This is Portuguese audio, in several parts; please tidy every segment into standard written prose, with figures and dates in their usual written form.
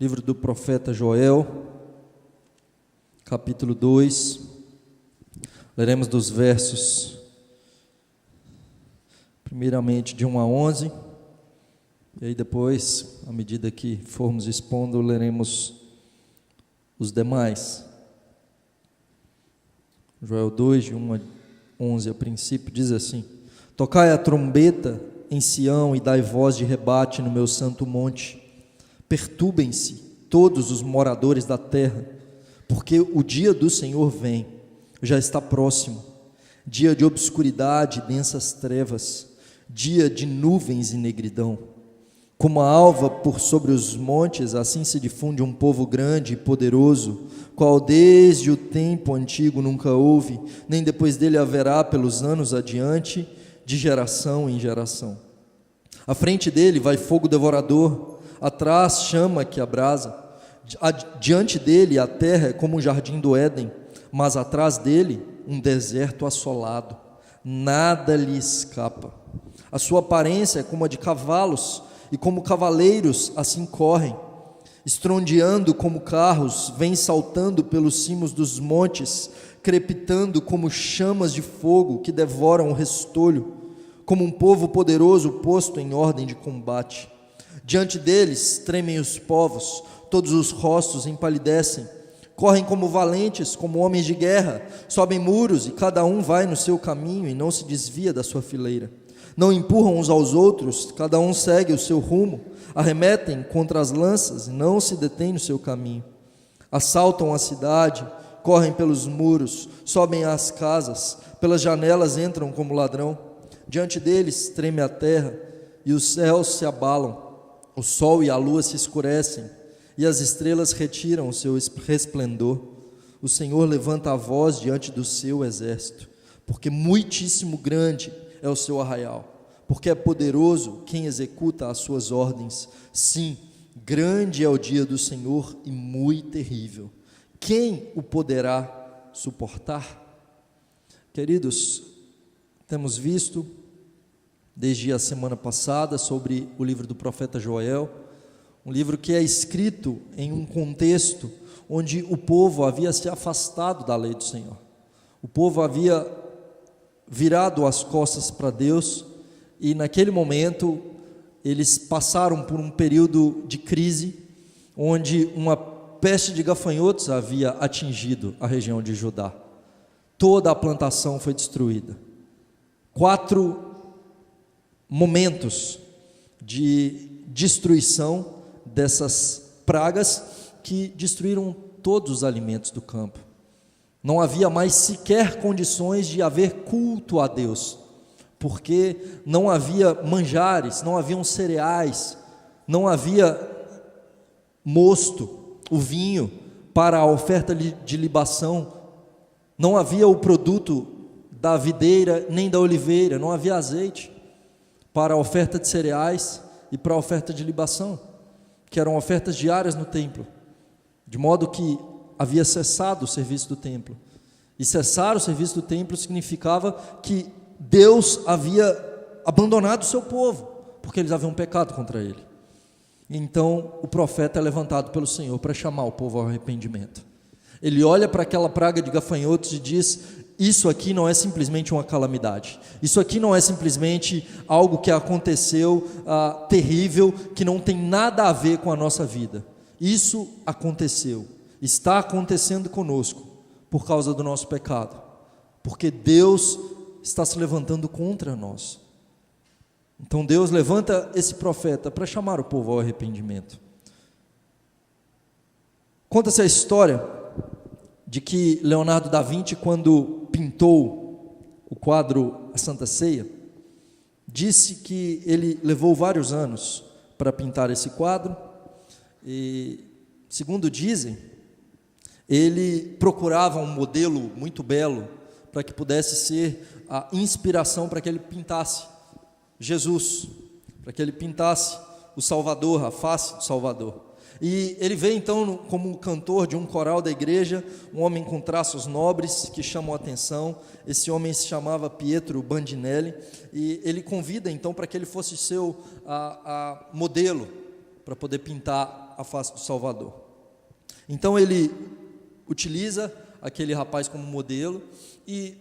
Livro do profeta Joel, capítulo 2, leremos dos versos, primeiramente de 1 a 11, e aí depois, à medida que formos expondo, leremos os demais. Joel 2, de 1 a 11, a princípio, diz assim: Tocai a trombeta em Sião e dai voz de rebate no meu santo monte. Perturbem-se todos os moradores da terra, porque o dia do Senhor vem, já está próximo, dia de obscuridade e densas trevas, dia de nuvens e negridão. Como a alva por sobre os montes, assim se difunde um povo grande e poderoso, qual desde o tempo antigo nunca houve, nem depois dele haverá pelos anos adiante, de geração em geração. À frente dele vai fogo devorador, atrás chama que abrasa. Diante dele a terra é como um jardim do Éden, mas atrás dele um deserto assolado. Nada lhe escapa. A sua aparência é como a de cavalos, e como cavaleiros assim correm. Estrondeando como carros, vêm saltando pelos cimos dos montes, crepitando como chamas de fogo que devoram o restolho, como um povo poderoso posto em ordem de combate. Diante deles tremem os povos, todos os rostos empalidecem, correm como valentes, como homens de guerra, sobem muros e cada um vai no seu caminho e não se desvia da sua fileira. Não empurram uns aos outros, cada um segue o seu rumo, arremetem contra as lanças e não se detêm no seu caminho. Assaltam a cidade, correm pelos muros, sobem às casas, pelas janelas entram como ladrão. Diante deles treme a terra e os céus se abalam. O sol e a lua se escurecem, e as estrelas retiram o seu resplendor. O Senhor levanta a voz diante do seu exército, porque muitíssimo grande é o seu arraial, porque é poderoso quem executa as suas ordens. Sim, grande é o dia do Senhor e muito terrível. Quem o poderá suportar? Queridos, temos visto desde a semana passada sobre o livro do profeta Joel, um livro que é escrito em um contexto onde o povo havia se afastado da lei do Senhor. O povo havia virado as costas para Deus e naquele momento eles passaram por um período de crise onde uma peste de gafanhotos havia atingido a região de Judá. Toda a plantação foi destruída. 4 momentos de destruição dessas pragas que destruíram todos os alimentos do campo. Não havia mais sequer condições de haver culto a Deus, porque não havia manjares, não haviam cereais, não havia mosto, o vinho para a oferta de libação, não havia o produto da videira nem da oliveira, não havia azeite para a oferta de cereais e para a oferta de libação, que eram ofertas diárias no templo, de modo que havia cessado o serviço do templo. E cessar o serviço do templo significava que Deus havia abandonado o seu povo, porque eles haviam pecado contra ele. Então o profeta é levantado pelo Senhor para chamar o povo ao arrependimento. Ele olha para aquela praga de gafanhotos e diz: isso aqui não é simplesmente uma calamidade, isso aqui não é simplesmente algo que aconteceu terrível, que não tem nada a ver com a nossa vida. Isso aconteceu, está acontecendo conosco por causa do nosso pecado, porque Deus está se levantando contra nós. Então Deus levanta esse profeta para chamar o povo ao arrependimento. Conta-se a história de que Leonardo da Vinci, quando pintou o quadro A Santa Ceia, disse que ele levou vários anos para pintar esse quadro, e segundo dizem, ele procurava um modelo muito belo para que pudesse ser a inspiração para que ele pintasse Jesus, para que ele pintasse o Salvador, a face do Salvador. E ele vê então como cantor de um coral da igreja, um homem com traços nobres que chamam a atenção. Esse homem se chamava Pietro Bandinelli, e ele convida então para que ele fosse seu modelo, para poder pintar a face do Salvador. Então ele utiliza aquele rapaz como modelo, e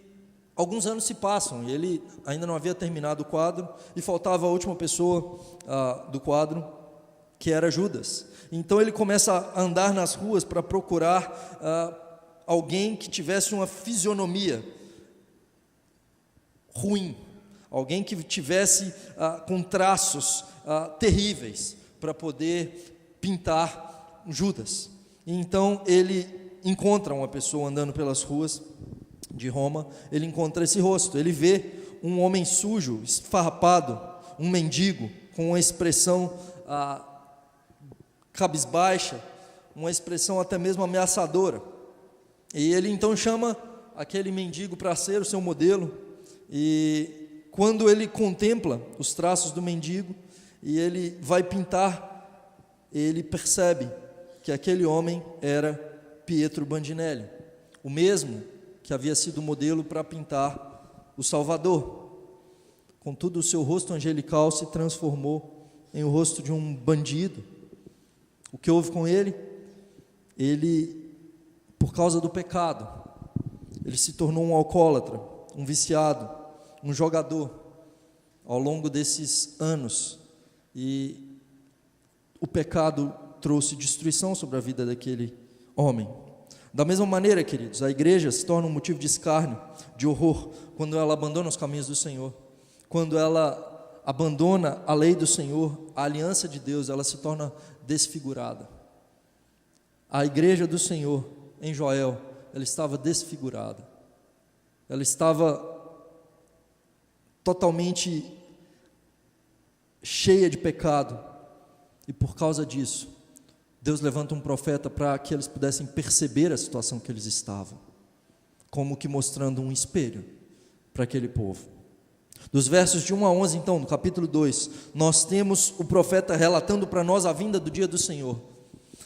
alguns anos se passam, e ele ainda não havia terminado o quadro, e faltava a última pessoa do quadro, que era Judas. Então ele começa a andar nas ruas para procurar alguém que tivesse uma fisionomia ruim, alguém que tivesse com traços terríveis, para poder pintar Judas. E então ele encontra uma pessoa andando pelas ruas de Roma, ele encontra esse rosto, ele vê um homem sujo, esfarrapado, um mendigo, com uma expressão cabisbaixa, uma expressão até mesmo ameaçadora. E ele então chama aquele mendigo para ser o seu modelo, e quando ele contempla os traços do mendigo, e ele vai pintar, ele percebe que aquele homem era Pietro Bandinelli, o mesmo que havia sido modelo para pintar o Salvador. Contudo, o seu rosto angelical se transformou em o rosto de um bandido. O que houve com ele? Ele, por causa do pecado, ele se tornou um alcoólatra, um viciado, um jogador, ao longo desses anos. E o pecado trouxe destruição sobre a vida daquele homem. Da mesma maneira, queridos, a igreja se torna um motivo de escárnio, de horror, quando ela abandona os caminhos do Senhor. Quando ela abandona a lei do Senhor, a aliança de Deus, ela se torna desfigurada. A igreja do Senhor, em Joel, ela estava desfigurada. Ela estava totalmente cheia de pecado. E por causa disso, Deus levanta um profeta para que eles pudessem perceber a situação que eles estavam, como que mostrando um espelho para aquele povo. Dos versos de 1 a 11, então, no capítulo 2, nós temos o profeta relatando para nós a vinda do dia do Senhor.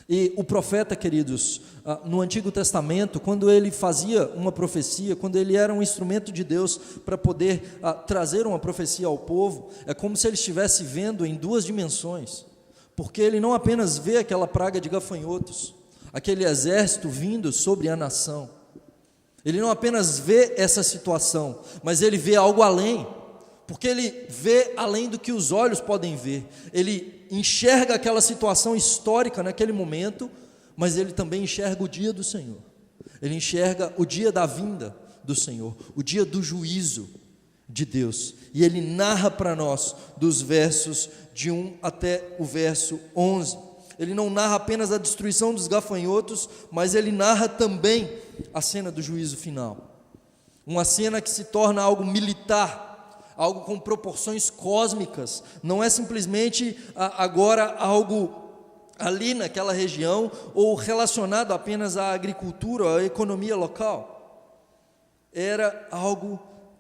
E o profeta, queridos, no Antigo Testamento, quando ele fazia uma profecia, quando ele era um instrumento de Deus para poder trazer uma profecia ao povo, é como se ele estivesse vendo em duas dimensões. Porque ele não apenas vê aquela praga de gafanhotos, aquele exército vindo sobre a nação. Ele não apenas vê essa situação, mas ele vê algo além. Porque ele vê além do que os olhos podem ver. Ele enxerga aquela situação histórica naquele momento, mas ele também enxerga o dia do Senhor. Ele enxerga o dia da vinda do Senhor, o dia do juízo de Deus. E ele narra para nós dos versos de 1 até o verso 11. Ele não narra apenas a destruição dos gafanhotos, mas ele narra também a cena do juízo final. Uma cena que se torna algo militar, algo com proporções cósmicas. Não é simplesmente agora algo ali naquela região, ou relacionado apenas à agricultura, à economia local. Era algo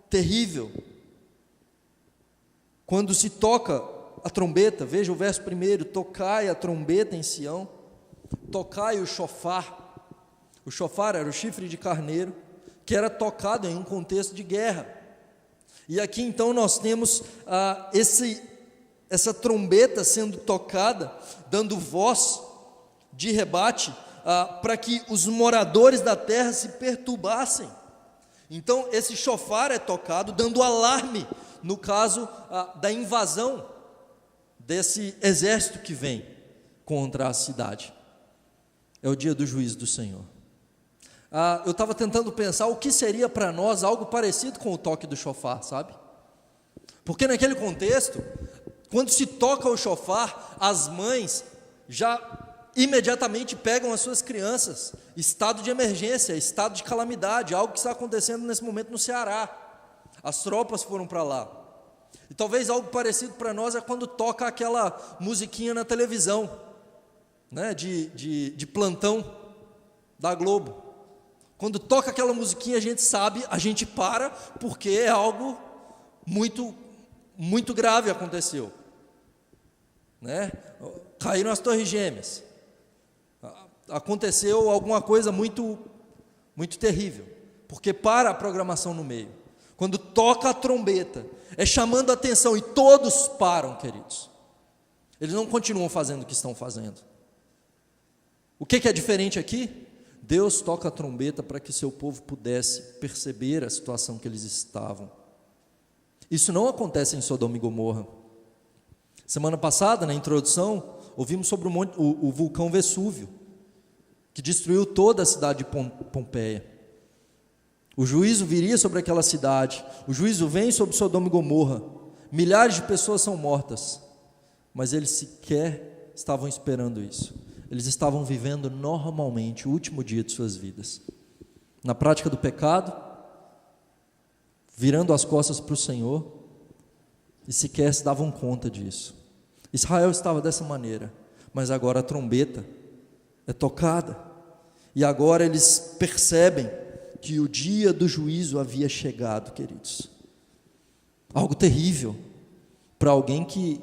terrível. Quando se toca a trombeta, veja o verso 1: tocai a trombeta em Sião, tocai o chofar. O chofar era o chifre de carneiro, que era tocado em um contexto de guerra. E aqui então nós temos essa trombeta sendo tocada, dando voz de rebate, para que os moradores da terra se perturbassem. Então esse chofar é tocado, dando alarme, no caso da invasão desse exército que vem contra a cidade. É o dia do juízo do Senhor. Eu estava tentando pensar o que seria para nós algo parecido com o toque do chofar, sabe? Porque naquele contexto, quando se toca o chofar, as mães já imediatamente pegam as suas crianças. Estado de emergência, estado de calamidade, algo que está acontecendo nesse momento no Ceará. As tropas foram para lá. E talvez algo parecido para nós é quando toca aquela musiquinha na televisão, né, de plantão da Globo. Quando toca aquela musiquinha, a gente sabe, a gente para, porque é algo muito, muito grave aconteceu, né? Caíram as torres gêmeas, aconteceu alguma coisa muito, muito terrível, porque para a programação no meio. Quando toca a trombeta, é chamando a atenção, e todos param, queridos. Eles não continuam fazendo o que estão fazendo. O que é diferente aqui? Deus toca a trombeta para que seu povo pudesse perceber a situação que eles estavam. Isso não acontece em Sodoma e Gomorra. Semana passada, na introdução, ouvimos sobre o vulcão Vesúvio, que destruiu toda a cidade de Pompeia. O juízo viria sobre aquela cidade, o juízo vem sobre Sodoma e Gomorra, milhares de pessoas são mortas, mas eles sequer estavam esperando isso. Eles estavam vivendo normalmente o último dia de suas vidas, na prática do pecado, virando as costas para o Senhor, e sequer se davam conta disso. Israel estava dessa maneira, mas agora a trombeta é tocada, e agora eles percebem que o dia do juízo havia chegado, queridos. Algo terrível para alguém que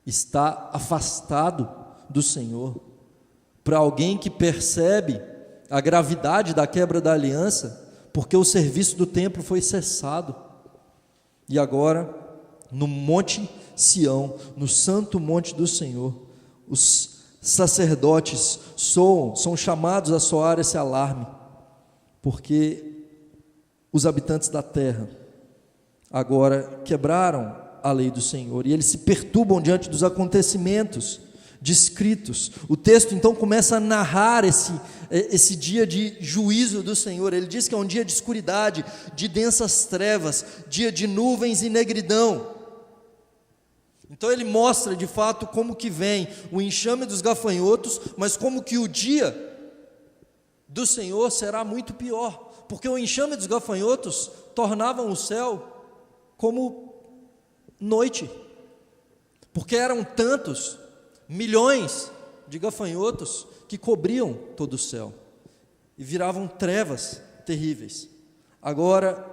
está afastado do Senhor, para alguém que percebe a gravidade da quebra da aliança, porque o serviço do templo foi cessado, e agora, no Monte Sião, no santo monte do Senhor, os sacerdotes são chamados a soar esse alarme, porque os habitantes da terra agora quebraram a lei do Senhor, e eles se perturbam diante dos acontecimentos descritos. O texto então começa a narrar esse dia de juízo do Senhor. Ele diz que é um dia de escuridade, de densas trevas, dia de nuvens e negridão. Então ele mostra de fato como que vem o enxame dos gafanhotos, mas como que o dia do Senhor será muito pior, porque o enxame dos gafanhotos tornavam o céu como noite, porque eram tantos, milhões de gafanhotos que cobriam todo o céu, e viravam trevas terríveis. Agora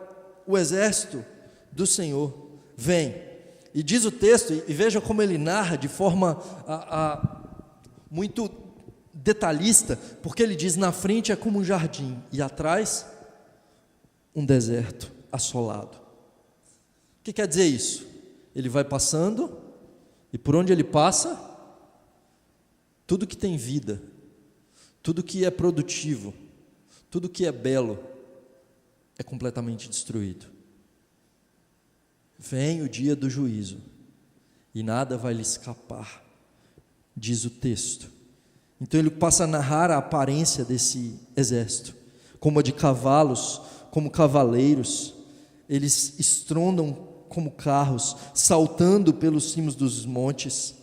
o exército do Senhor vem, e diz o texto, e veja como ele narra de forma muito detalhista, porque ele diz: na frente é como um jardim, e atrás um deserto assolado. O que quer dizer isso? Ele vai passando, e por onde ele passa, tudo que tem vida, tudo que é produtivo, tudo que é belo, é completamente destruído. Vem o dia do juízo, e nada vai lhe escapar, diz o texto. Então ele passa a narrar a aparência desse exército, como a de cavalos, como cavaleiros, eles estrondam como carros, saltando pelos cimos dos montes.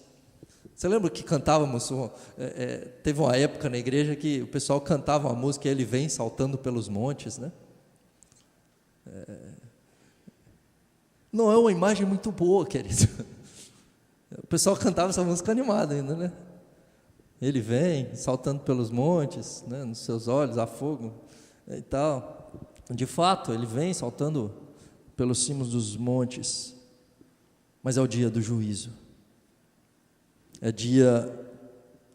Você lembra que cantávamos, teve uma época na igreja que o pessoal cantava uma música, ele vem saltando pelos montes, né? Não é uma imagem muito boa, querido. O pessoal cantava essa música animada ainda, né? Ele vem saltando pelos montes, né? Nos seus olhos há fogo e tal. De fato, ele vem saltando pelos cimos dos montes, mas é o dia do juízo. É dia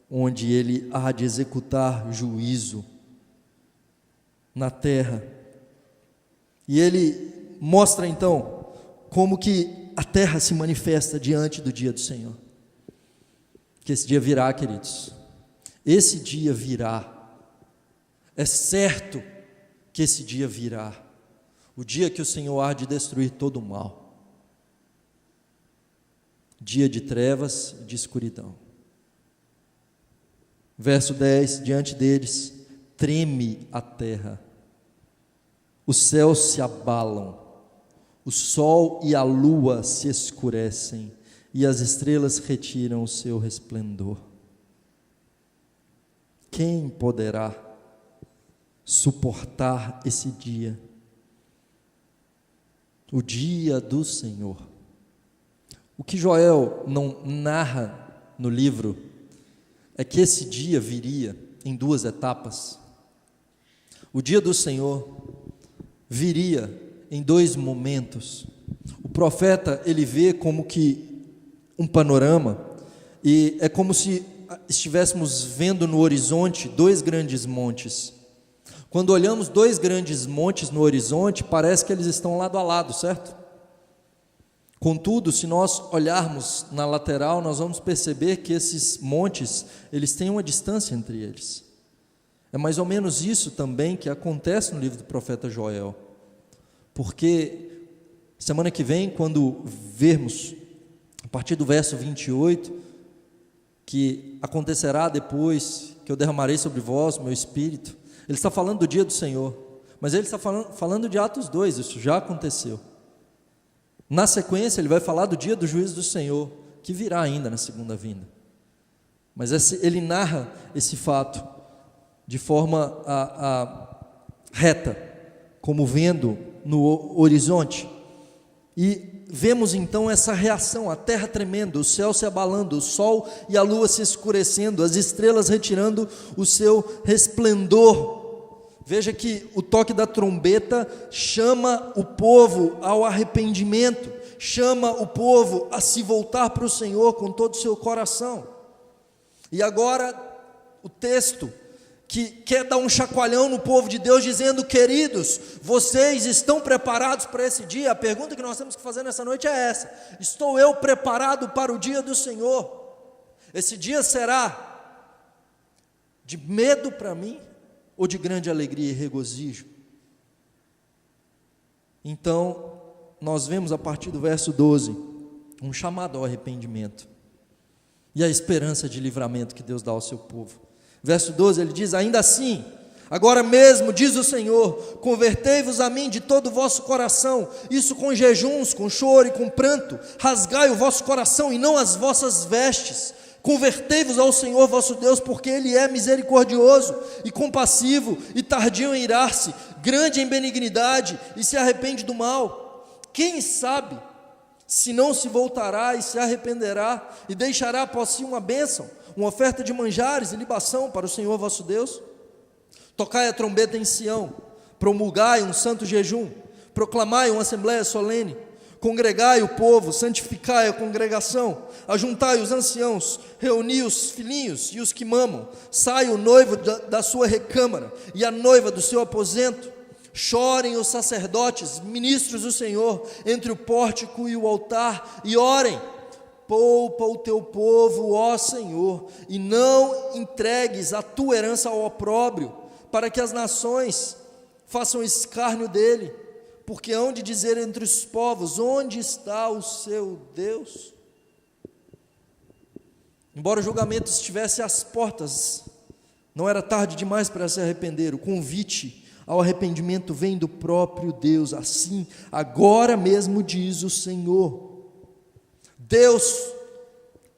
onde ele há de executar juízo na terra. E ele mostra então como que a terra se manifesta diante do dia do Senhor. Que esse dia virá, queridos. Esse dia virá. É certo que esse dia virá. O dia que o Senhor há de destruir todo o mal. Dia de trevas e de escuridão. Verso 10, diante deles treme a terra, os céus se abalam, o sol e a lua se escurecem, e as estrelas retiram o seu resplendor. Quem poderá suportar esse dia? O dia do Senhor. O que Joel não narra no livro é que esse dia viria em duas etapas. O dia do Senhor viria em dois momentos. O profeta, ele vê como que um panorama, e é como se estivéssemos vendo no horizonte dois grandes montes. Quando olhamos dois grandes montes no horizonte, parece que eles estão lado a lado, certo? Contudo, se nós olharmos na lateral, nós vamos perceber que esses montes, eles têm uma distância entre eles. É mais ou menos isso também que acontece no livro do profeta Joel. Porque semana que vem, quando vermos, a partir do verso 28, que acontecerá depois que eu derramarei sobre vós o meu espírito, ele está falando do dia do Senhor, mas ele está falando de Atos 2, isso já aconteceu. Na sequência, ele vai falar do dia do juízo do Senhor, que virá ainda na segunda vinda. Mas ele narra esse fato de forma reta, como vendo no horizonte. E vemos então essa reação, a terra tremendo, o céu se abalando, o sol e a lua se escurecendo, as estrelas retirando o seu resplendor. Veja que o toque da trombeta chama o povo ao arrependimento, chama o povo a se voltar para o Senhor com todo o seu coração. E agora o texto que quer dar um chacoalhão no povo de Deus, dizendo: queridos, vocês estão preparados para esse dia? A pergunta que nós temos que fazer nessa noite é essa: estou eu preparado para o dia do Senhor? Esse dia será de medo para mim, ou de grande alegria e regozijo? Então, nós vemos a partir do verso 12, um chamado ao arrependimento, e a esperança de livramento que Deus dá ao seu povo. Verso 12, ele diz: ainda assim, agora mesmo, diz o Senhor, convertei-vos a mim de todo o vosso coração, isso com jejuns, com choro e com pranto, rasgai o vosso coração e não as vossas vestes, convertei-vos ao Senhor vosso Deus, porque Ele é misericordioso e compassivo e tardio em irar-se, grande em benignidade e se arrepende do mal. Quem sabe se não se voltará e se arrependerá e deixará após si uma bênção, uma oferta de manjares e libação para o Senhor vosso Deus? Tocai a trombeta em Sião, promulgai um santo jejum, proclamai uma assembléia solene, congregai o povo, santificai a congregação, ajuntai os anciãos, reuni os filhinhos e os que mamam, sai o noivo da sua recâmara e a noiva do seu aposento. Chorem os sacerdotes, ministros do Senhor, entre o pórtico e o altar, e orem: poupa o teu povo, ó Senhor, e não entregues a tua herança ao opróbrio, para que as nações façam escárnio dele, porque hão de dizer entre os povos: onde está o seu Deus? Embora o julgamento estivesse às portas, não era tarde demais para se arrepender. O convite ao arrependimento vem do próprio Deus. Assim, agora mesmo diz o Senhor. Deus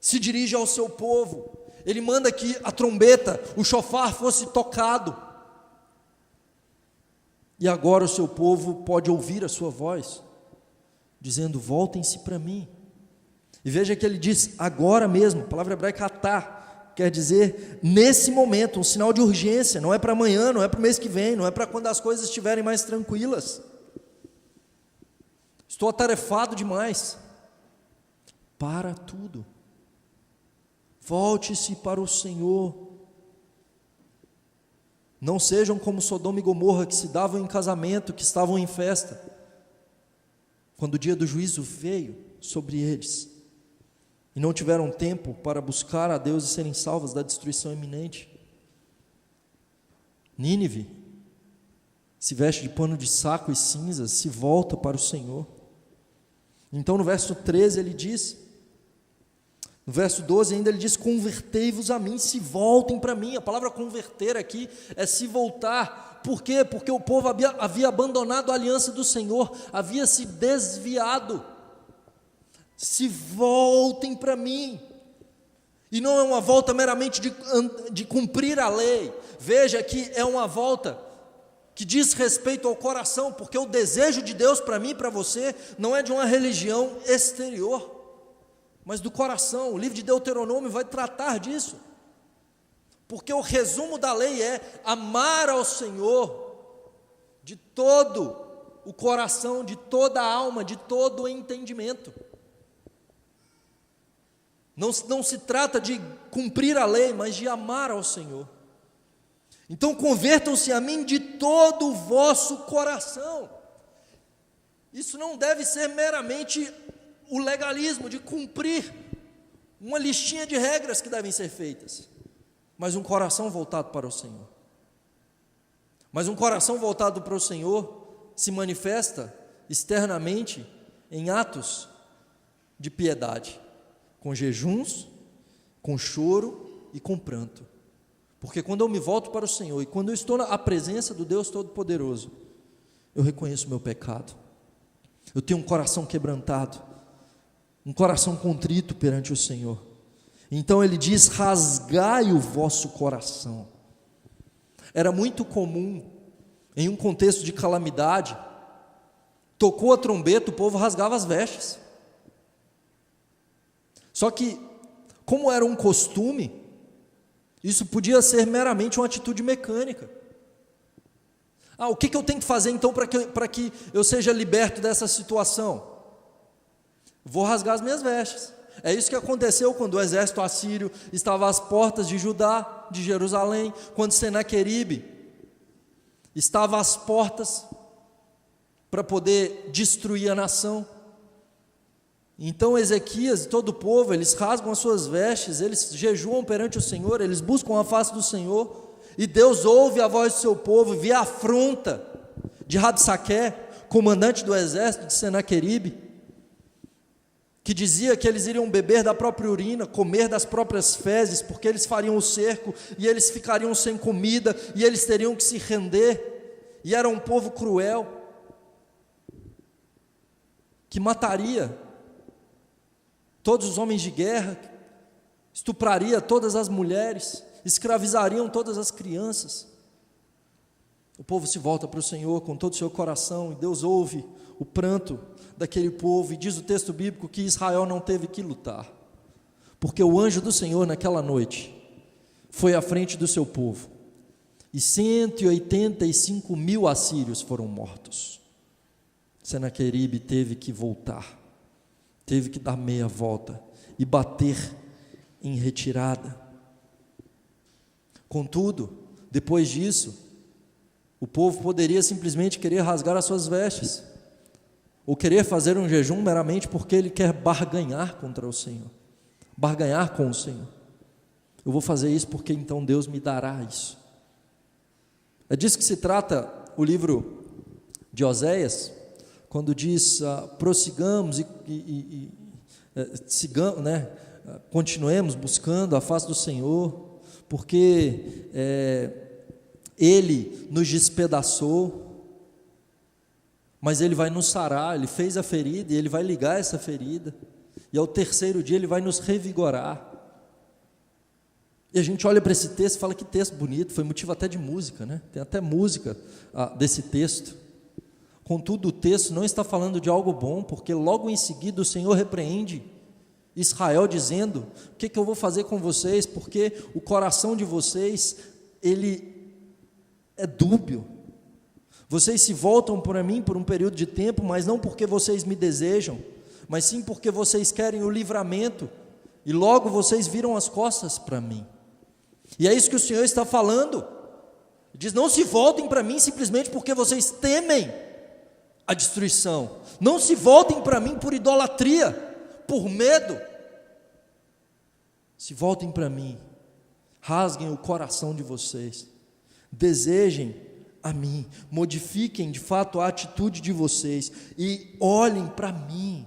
se dirige ao seu povo, Ele manda que a trombeta, o chofar fosse tocado, e agora o seu povo pode ouvir a sua voz, dizendo: voltem-se para mim. E veja que ele diz agora mesmo, a palavra hebraica atá, quer dizer nesse momento, um sinal de urgência, não é para amanhã, não é para o mês que vem, não é para quando as coisas estiverem mais tranquilas. Estou atarefado demais. Para tudo, volte-se para o Senhor. Não sejam como Sodoma e Gomorra, que se davam em casamento, que estavam em festa, quando o dia do juízo veio sobre eles, e não tiveram tempo para buscar a Deus e serem salvos da destruição iminente. Nínive se veste de pano de saco e cinzas, se volta para o Senhor. Então no verso 13 ele diz, no verso 12 ainda ele diz: convertei-vos a mim, se voltem para mim. A palavra converter aqui é se voltar. Por quê? Porque o povo havia abandonado a aliança do Senhor, havia se desviado. Se voltem para mim. E não é uma volta meramente de cumprir a lei. Veja que é uma volta que diz respeito ao coração, porque o desejo de Deus para mim e para você não é de uma religião exterior, mas do coração. O livro de Deuteronômio vai tratar disso, porque o resumo da lei é amar ao Senhor de todo o coração, de toda a alma, de todo o entendimento. Não se trata de cumprir a lei, mas de amar ao Senhor. Então convertam-se a mim de todo o vosso coração. Isso não deve ser meramente o legalismo de cumprir uma listinha de regras que devem ser feitas, mas um coração voltado para o Senhor. Mas um coração voltado para o Senhor se manifesta externamente em atos de piedade, com jejuns, com choro e com pranto. Porque quando eu me volto para o Senhor e quando eu estou na presença do Deus Todo-Poderoso, eu reconheço o meu pecado. Eu tenho um coração quebrantado, um coração contrito perante o Senhor. Então ele diz: rasgai o vosso coração. Era muito comum, em um contexto de calamidade, tocou a trombeta, o povo rasgava as vestes. Só que, como era um costume, isso podia ser meramente uma atitude mecânica. O que eu tenho que fazer então para que eu seja liberto dessa situação? Vou rasgar as minhas vestes. É isso que aconteceu quando o exército assírio estava às portas de Judá, de Jerusalém, quando Senaqueribe estava às portas para poder destruir a nação. Então Ezequias e todo o povo, eles rasgam as suas vestes, eles jejuam perante o Senhor, eles buscam a face do Senhor, e Deus ouve a voz do seu povo, vê a afronta de Rabsaque, comandante do exército de Senaqueribe, que dizia que eles iriam beber da própria urina, comer das próprias fezes, porque eles fariam o cerco, e eles ficariam sem comida, e eles teriam que se render, e era um povo cruel, que mataria todos os homens de guerra, estupraria todas as mulheres, escravizariam todas as crianças. O povo se volta para o Senhor com todo o seu coração, e Deus ouve o pranto daquele povo, e diz o texto bíblico que Israel não teve que lutar, porque o anjo do Senhor naquela noite foi à frente do seu povo, e 185.000 assírios foram mortos. Senaqueribe teve que voltar, teve que dar meia volta e bater em retirada. Contudo, depois disso, o povo poderia simplesmente querer rasgar as suas vestes, ou querer fazer um jejum meramente porque ele quer barganhar contra o Senhor, barganhar com o Senhor. Eu vou fazer isso porque então Deus me dará isso. É disso que se trata o livro de Oséias, quando diz: prossigamos e sigamos, continuemos buscando a face do Senhor, porque Ele nos despedaçou, mas Ele vai nos sarar. Ele fez a ferida e Ele vai ligar essa ferida, e ao terceiro dia Ele vai nos revigorar. E a gente olha para esse texto e fala: que texto bonito, foi motivo até de música, né? Tem até música desse texto. Contudo, o texto não está falando de algo bom, porque logo em seguida o Senhor repreende Israel dizendo: o que eu vou fazer com vocês? Porque o coração de vocês, ele é dúbio. Vocês se voltam para mim por um período de tempo, mas não porque vocês me desejam, mas sim porque vocês querem o livramento, e logo vocês viram as costas para mim. E é isso que o Senhor está falando. Ele diz: não se voltem para mim simplesmente porque vocês temem a destruição. Não se voltem para mim por idolatria, por medo. Se voltem para mim, rasguem o coração de vocês, desejem a mim, modifiquem de fato a atitude de vocês e olhem para mim.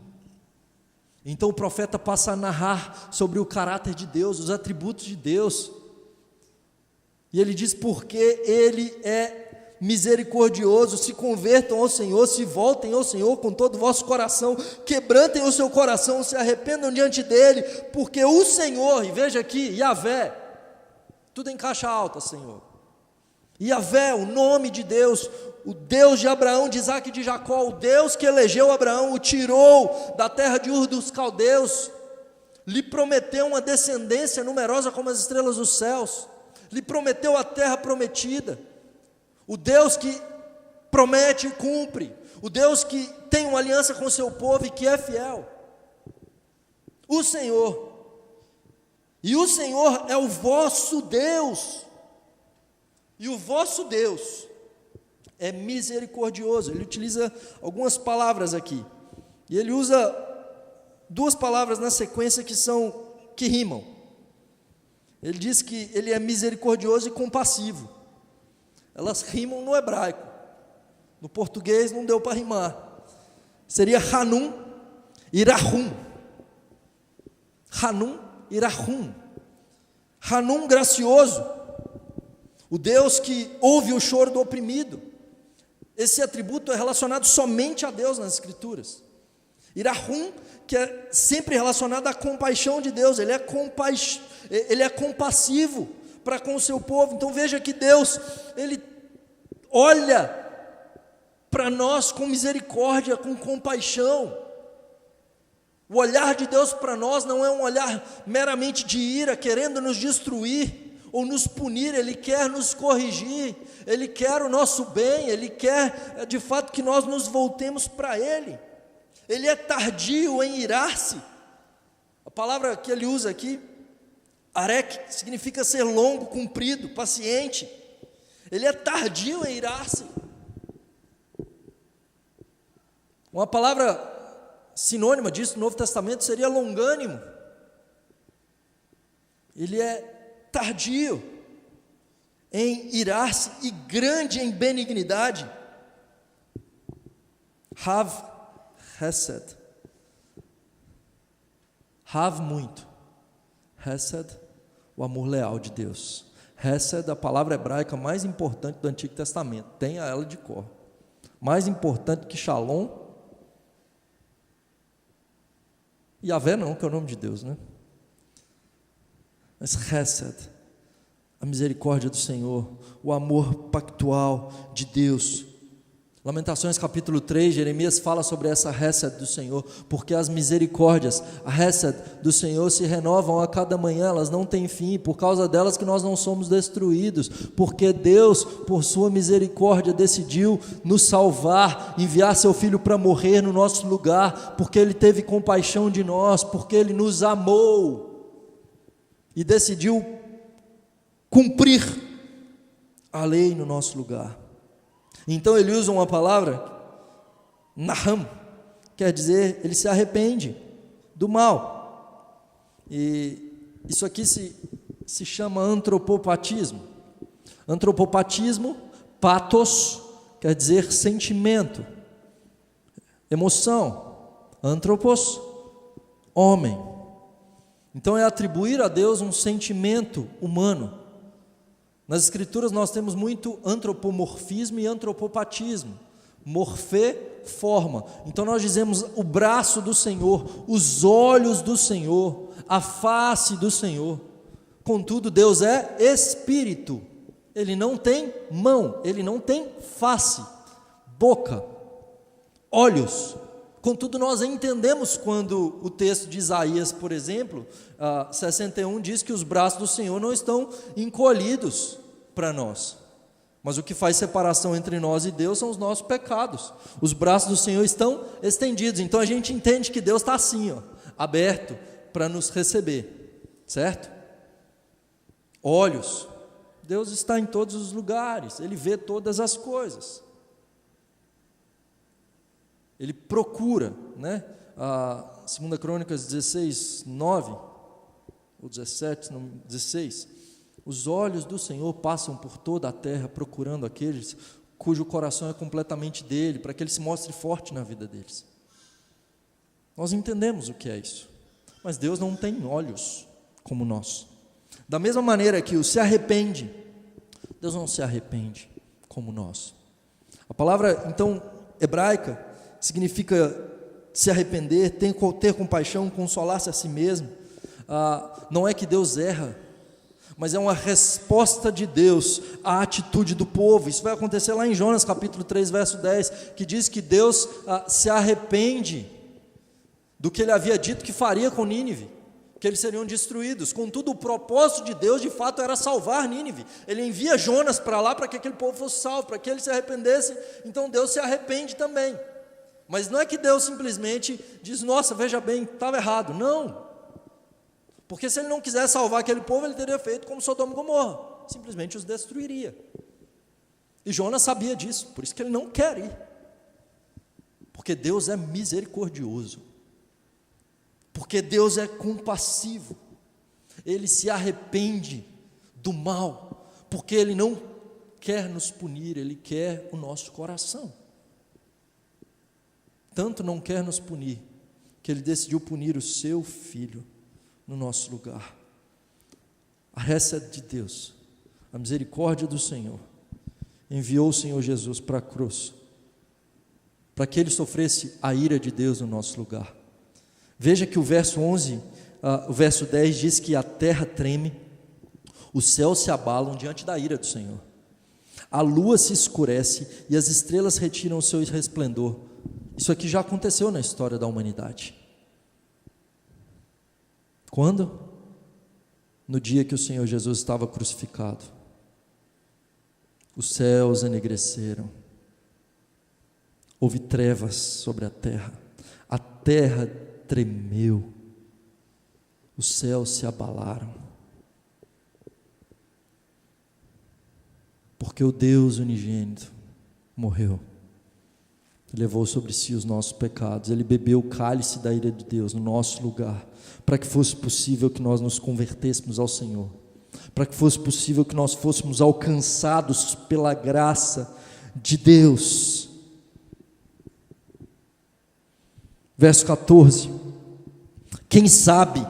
Então o profeta passa a narrar sobre o caráter de Deus, os atributos de Deus, e ele diz: porque Ele é misericordioso, se convertam ao Senhor, se voltem ao Senhor com todo o vosso coração, quebrantem o seu coração, se arrependam diante dEle, porque o Senhor, e veja aqui, Yahvé, tudo em caixa alta, Senhor, Yahvé, o nome de Deus, o Deus de Abraão, de Isaque e de Jacó, o Deus que elegeu Abraão, o tirou da terra de Ur dos caldeus, lhe prometeu uma descendência numerosa como as estrelas dos céus, lhe prometeu a terra prometida. O Deus que promete e cumpre, o Deus que tem uma aliança com o seu povo e que é fiel, o Senhor, e o Senhor é o vosso Deus, e o vosso Deus é misericordioso. Ele utiliza algumas palavras aqui, e ele usa duas palavras na sequência que rimam. Ele diz que ele é misericordioso e compassivo. Elas rimam no hebraico. No português não deu para rimar. Seria Hanun e Rahum. Hanun e Rahum. Hanun, gracioso, o Deus que ouve o choro do oprimido. Esse atributo é relacionado somente a Deus nas Escrituras. E Rahum, que é sempre relacionado à compaixão de Deus, ele é compassivo para com o seu povo. Então veja que Deus, ele olha para nós com misericórdia, com compaixão. O olhar de Deus para nós não é um olhar meramente de ira, querendo nos destruir ou nos punir. Ele quer nos corrigir, Ele quer o nosso bem, Ele quer de fato que nós nos voltemos para Ele. Ele é tardio em irar-se. A palavra que ele usa aqui, arek, significa ser longo, comprido, paciente. Ele é tardio em irar-se. Uma palavra sinônima disso no Novo Testamento seria longânimo. Ele é tardio em irar-se e grande em benignidade. Hav Hesed. Hav muito. Hesed, o amor leal de Deus. Hesed, a palavra hebraica mais importante do Antigo Testamento. Tenha ela de cor. Mais importante que Shalom. Yahvé não, que é o nome de Deus, né? Mas Hesed, a misericórdia do Senhor, o amor pactual de Deus. Lamentações capítulo 3, Jeremias fala sobre essa Hesed do Senhor, porque as misericórdias, a Hesed do Senhor se renovam a cada manhã, elas não têm fim, por causa delas que nós não somos destruídos, porque Deus, por sua misericórdia, decidiu nos salvar, enviar seu Filho para morrer no nosso lugar, porque Ele teve compaixão de nós, porque Ele nos amou, e decidiu cumprir a lei no nosso lugar. Então ele usa uma palavra, Naham, quer dizer, ele se arrepende do mal. E isso aqui se chama antropopatismo. Antropopatismo, patos, quer dizer sentimento, emoção. Antropos, homem. Então é atribuir a Deus um sentimento humano. Nas Escrituras nós temos muito antropomorfismo e antropopatismo. Morfê, forma. Então nós dizemos o braço do Senhor, os olhos do Senhor, a face do Senhor. Contudo, Deus é Espírito. Ele não tem mão, Ele não tem face, boca, olhos. Contudo, nós entendemos quando o texto de Isaías, por exemplo, 61, diz que os braços do Senhor não estão encolhidos para nós. Mas o que faz separação entre nós e Deus são os nossos pecados. Os braços do Senhor estão estendidos. Então a gente entende que Deus está assim, aberto para nos receber. Certo? Olhos. Deus está em todos os lugares. Ele vê todas as coisas. Ele procura, né? 2 Crônicas 16, 9, ou 17, 16, os olhos do Senhor passam por toda a terra, procurando aqueles cujo coração é completamente dele, para que ele se mostre forte na vida deles. Nós entendemos o que é isso, mas Deus não tem olhos como nós. Da mesma maneira que o se arrepende, Deus não se arrepende como nós. A palavra, então, hebraica, significa se arrepender, ter compaixão, consolar-se a si mesmo. Não é que Deus erra, mas é uma resposta de Deus à atitude do povo. Isso vai acontecer lá em Jonas capítulo 3, verso 10, que diz que Deus se arrepende do que ele havia dito que faria com Nínive, que eles seriam destruídos. Contudo, o propósito de Deus de fato era salvar Nínive. Ele envia Jonas para lá para que aquele povo fosse salvo, para que eles se arrependessem. Então Deus se arrepende também. Mas não é que Deus simplesmente diz, nossa, veja bem, estava errado. Não, porque se ele não quiser salvar aquele povo, ele teria feito como Sodoma e Gomorra, simplesmente os destruiria. E Jonas sabia disso, por isso que ele não quer ir, porque Deus é misericordioso. porque Deus é compassivo, Ele se arrepende do mal, porque Ele não quer nos punir, Ele quer o nosso coração. Tanto não quer nos punir, que Ele decidiu punir o seu Filho no nosso lugar. A graça de Deus, a misericórdia do Senhor, enviou o Senhor Jesus para a cruz, para que Ele sofresse a ira de Deus no nosso lugar. Veja que o verso 10 diz que a terra treme, os céus se abalam diante da ira do Senhor. A lua se escurece e as estrelas retiram o seu resplendor. Isso aqui já aconteceu na história da humanidade. Quando? No dia que o Senhor Jesus estava crucificado. Os céus enegreceram. Houve trevas sobre a terra tremeu, os céus se abalaram, porque o Deus unigênito morreu, levou sobre si os nossos pecados, Ele bebeu o cálice da ira de Deus no nosso lugar, para que fosse possível que nós nos convertêssemos ao Senhor, para que fosse possível que nós fôssemos alcançados pela graça de Deus. Verso 14, quem sabe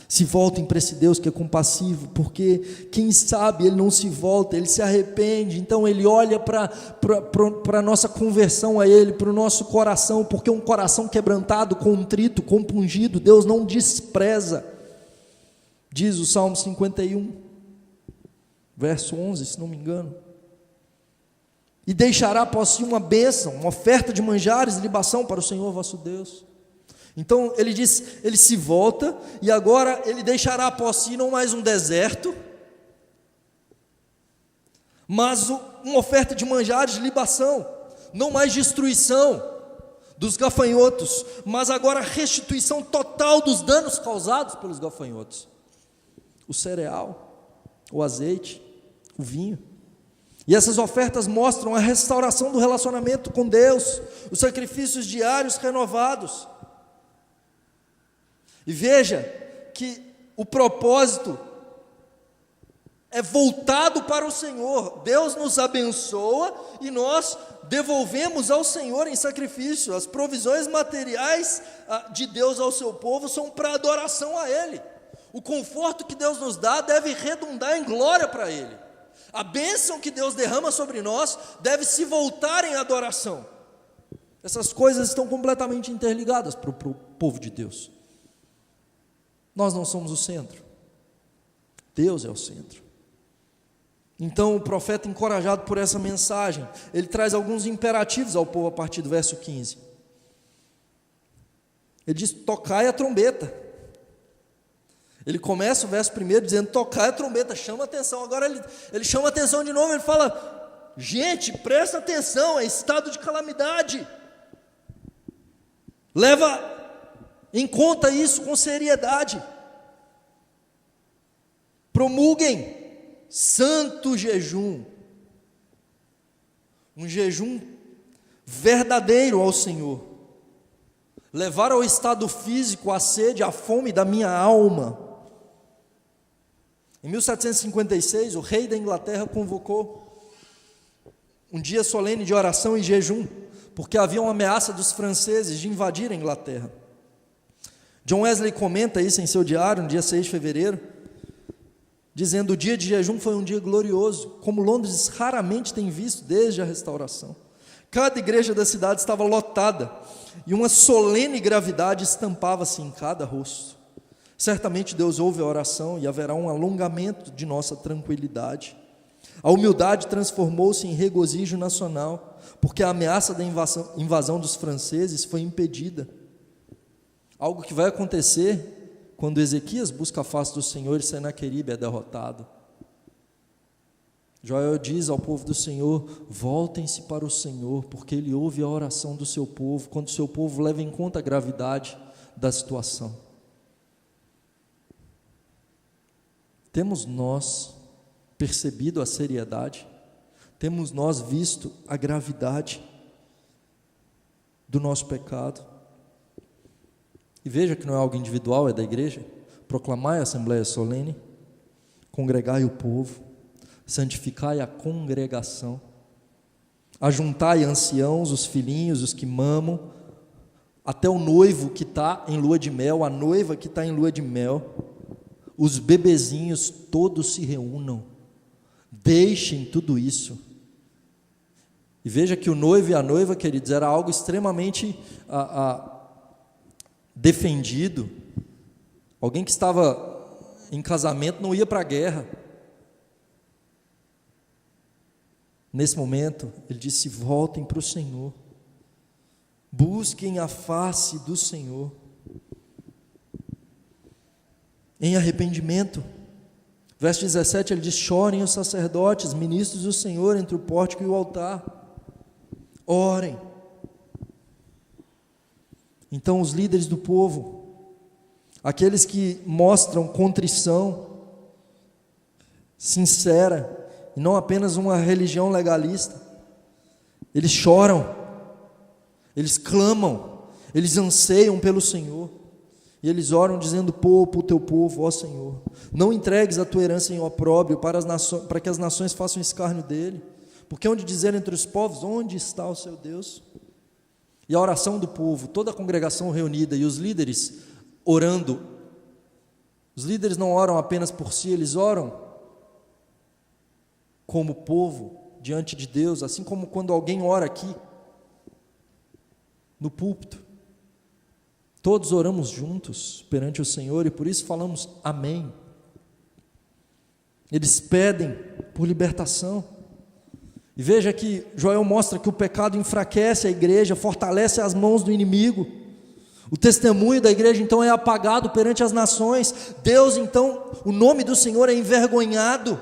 se voltem para esse Deus que é compassivo, porque quem sabe Ele não se volta, Ele se arrepende, então Ele olha para a nossa conversão a Ele, para o nosso coração, porque um coração quebrantado, contrito, compungido, Deus não despreza, diz o Salmo 51, verso 11, se não me engano, e deixará após si uma bênção, uma oferta de manjares e libação para o Senhor vosso Deus. Então ele diz, ele se volta, e agora ele deixará após si não mais um deserto, mas uma oferta de manjares de libação, não mais destruição dos gafanhotos, mas agora restituição total dos danos causados pelos gafanhotos. O cereal, o azeite, o vinho. E essas ofertas mostram a restauração do relacionamento com Deus, os sacrifícios diários renovados. E veja que o propósito é voltado para o Senhor. Deus nos abençoa e nós devolvemos ao Senhor em sacrifício. As provisões materiais de Deus ao seu povo são para adoração a Ele. O conforto que Deus nos dá deve redundar em glória para Ele. A bênção que Deus derrama sobre nós deve se voltar em adoração. Essas coisas estão completamente interligadas para o povo de Deus. Nós não somos o centro, Deus é o centro. Então o profeta, encorajado por essa mensagem, ele traz alguns imperativos ao povo a partir do verso 15. Ele diz, tocai a trombeta. Ele começa o verso primeiro dizendo, tocai a trombeta, chama atenção. Agora ele chama atenção de novo, ele fala, gente, presta atenção, é estado de calamidade. Leva em conta isso com seriedade. Promulguem santo jejum, um jejum verdadeiro ao Senhor. Levar ao estado físico a sede, a fome da minha alma. Em 1756, o rei da Inglaterra convocou um dia solene de oração e jejum, porque havia uma ameaça dos franceses de invadir a Inglaterra. John Wesley comenta isso em seu diário, no dia 6 de fevereiro, dizendo, o dia de jejum foi um dia glorioso, como Londres raramente tem visto desde a restauração. Cada igreja da cidade estava lotada, e uma solene gravidade estampava-se em cada rosto. Certamente Deus ouve a oração e haverá um alongamento de nossa tranquilidade. A humildade transformou-se em regozijo nacional, porque a ameaça da invasão dos franceses foi impedida. Algo que vai acontecer quando Ezequias busca a face do Senhor e Senaqueribe é derrotado. Joel diz ao povo do Senhor, voltem-se para o Senhor, porque Ele ouve a oração do seu povo, quando o seu povo leva em conta a gravidade da situação. Temos nós percebido a seriedade? Temos nós visto a gravidade do nosso pecado? E veja que não é algo individual, é da igreja. Proclamai a assembleia solene, congregai o povo, santificai a congregação, ajuntai anciãos, os filhinhos, os que mamam, até o noivo que está em lua de mel, a noiva que está em lua de mel, os bebezinhos todos se reúnam, deixem tudo isso. E veja que o noivo e a noiva, queridos, era algo extremamente defendido. Alguém que estava em casamento não ia para a guerra. Nesse momento, ele disse: voltem para o Senhor, busquem a face do Senhor, em arrependimento. Verso 17, ele diz: chorem os sacerdotes, ministros do Senhor, entre o pórtico e o altar, orem. Então os líderes do povo, aqueles que mostram contrição sincera, e não apenas uma religião legalista, eles choram, eles clamam, eles anseiam pelo Senhor, e eles oram dizendo: poupa o teu povo, ó Senhor, não entregues a tua herança em opróbrio para que as nações façam escárnio dele, porque onde dizer entre os povos, onde está o seu Deus? E a oração do povo, toda a congregação reunida e os líderes orando. Os líderes não oram apenas por si, eles oram como povo diante de Deus, assim como quando alguém ora aqui no púlpito. Todos oramos juntos perante o Senhor e por isso falamos amém. Eles pedem por libertação. E veja que Joel mostra que o pecado enfraquece a igreja, fortalece as mãos do inimigo. O testemunho da igreja então é apagado perante as nações. Deus então, o nome do Senhor é envergonhado.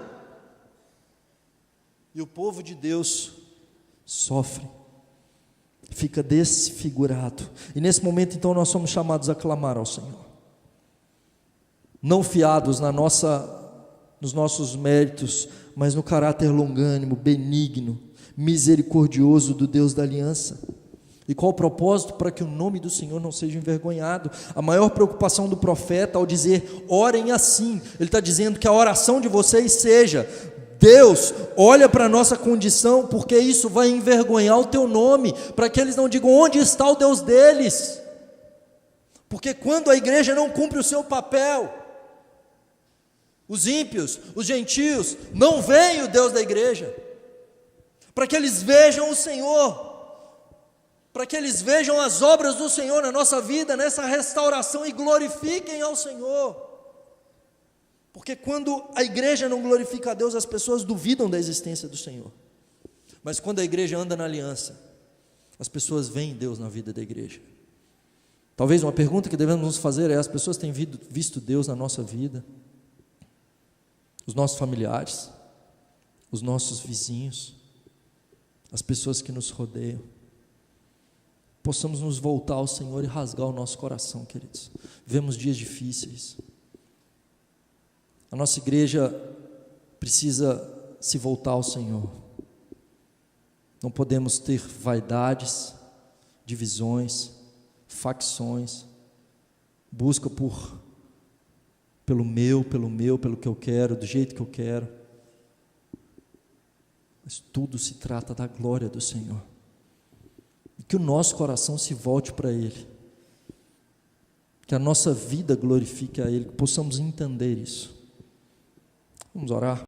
E o povo de Deus sofre, fica desfigurado. E nesse momento então nós somos chamados a clamar ao Senhor, não fiados nos nossos méritos, mas no caráter longânimo, benigno, misericordioso do Deus da aliança. E qual o propósito? Para que o nome do Senhor não seja envergonhado. A maior preocupação do profeta ao dizer orem assim, ele está dizendo que a oração de vocês seja: Deus, olha para a nossa condição, porque isso vai envergonhar o teu nome, para que eles não digam onde está o Deus deles. Porque quando a igreja não cumpre o seu papel, os ímpios, os gentios, não veem o Deus da igreja, para que eles vejam o Senhor, para que eles vejam as obras do Senhor na nossa vida, nessa restauração, e glorifiquem ao Senhor. Porque quando a igreja não glorifica a Deus, as pessoas duvidam da existência do Senhor. Mas quando a igreja anda na aliança, as pessoas veem Deus na vida da igreja. Talvez uma pergunta que devemos nos fazer é: as pessoas têm visto Deus na nossa vida? Os nossos familiares, os nossos vizinhos, as pessoas que nos rodeiam. Possamos nos voltar ao Senhor e rasgar o nosso coração, queridos. Vivemos dias difíceis. A nossa igreja precisa se voltar ao Senhor. Não podemos ter vaidades, divisões, facções, busca pelo que eu quero, do jeito que eu quero. Mas tudo se trata da glória do Senhor. E que o nosso coração se volte para Ele. Que a nossa vida glorifique a Ele, que possamos entender isso. Vamos orar.